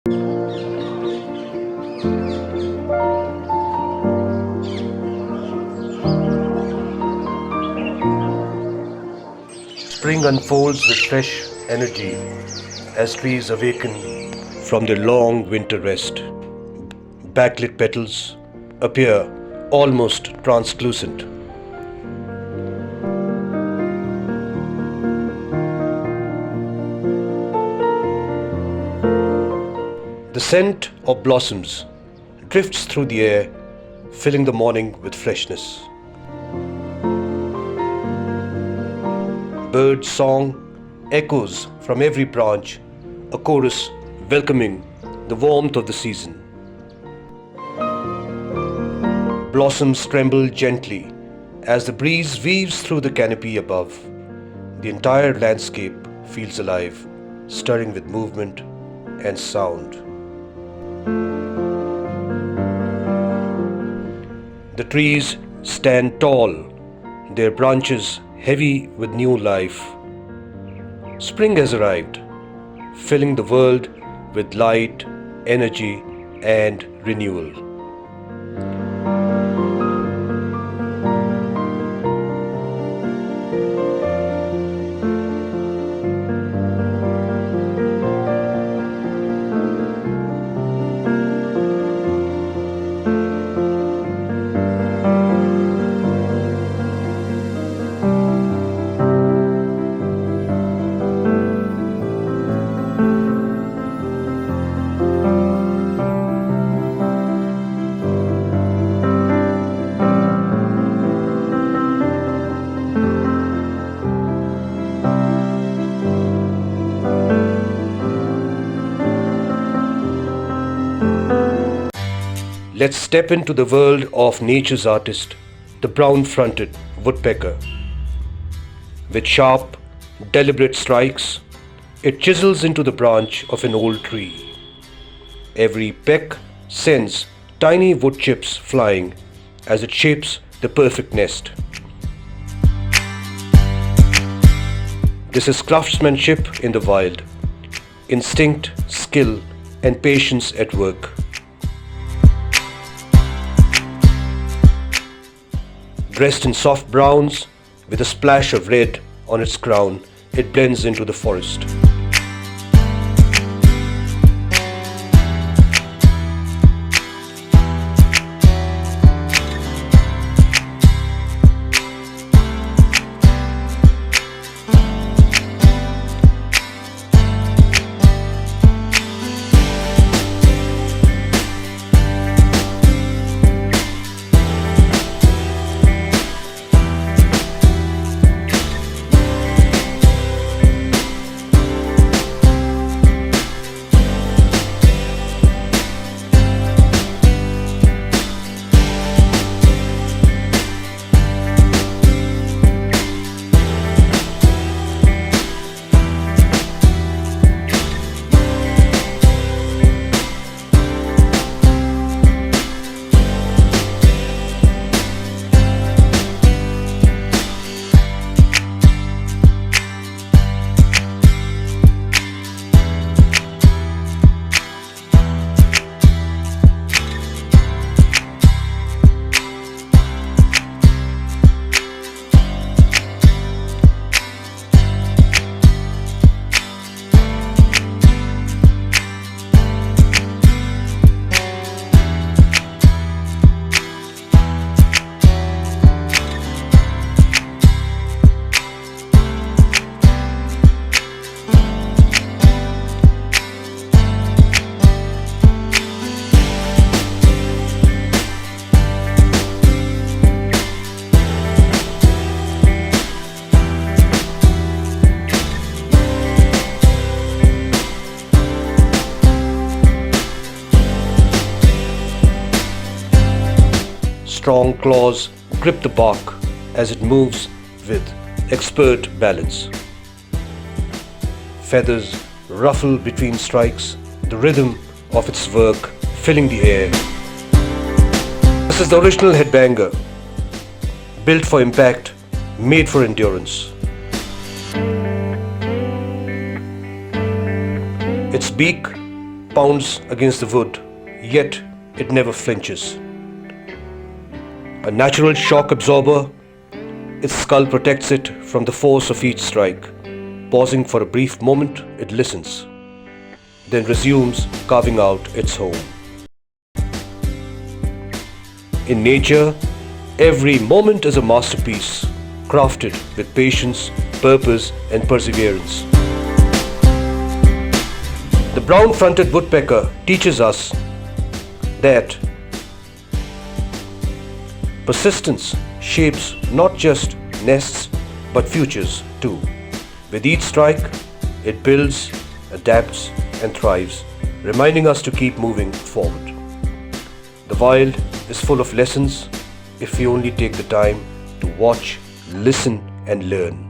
Spring unfolds with fresh energy as trees awaken from their long winter rest. Backlit petals appear almost translucent. The scent of blossoms drifts through the air, filling the morning with freshness. Bird song echoes from every branch, a chorus welcoming the warmth of the season. Blossoms tremble gently as the breeze weaves through the canopy above. The entire landscape feels alive, stirring with movement and sound. The trees stand tall, their branches heavy with new life. Spring has arrived, filling the world with light, energy, and renewal. Let's step into the world of nature's artist, the brown-fronted woodpecker. With sharp, deliberate strikes, it chisels into the branch of an old tree. Every peck sends tiny wood chips flying as it shapes the perfect nest. This is craftsmanship in the wild, instinct, skill, and patience at work. Dressed in soft browns, with a splash of red on its crown, it blends into the forest. Strong claws grip the bark as it moves with expert balance. Feathers ruffle between strikes, the rhythm of its work filling the air. This is the original Headbanger, built for impact, made for endurance. Its beak, pounds against the wood, yet it never flinches. A natural shock absorber, its skull protects it from the force of each strike. Pausing for a brief moment, it listens, then resumes carving out its home. In nature, every moment is a masterpiece, crafted with patience, purpose, and perseverance. The brown-fronted woodpecker teaches us that persistence shapes not just nests but futures too. With each strike, it builds, adapts, and thrives, reminding us to keep moving forward. The wild is full of lessons if we only take the time to watch, listen, and learn.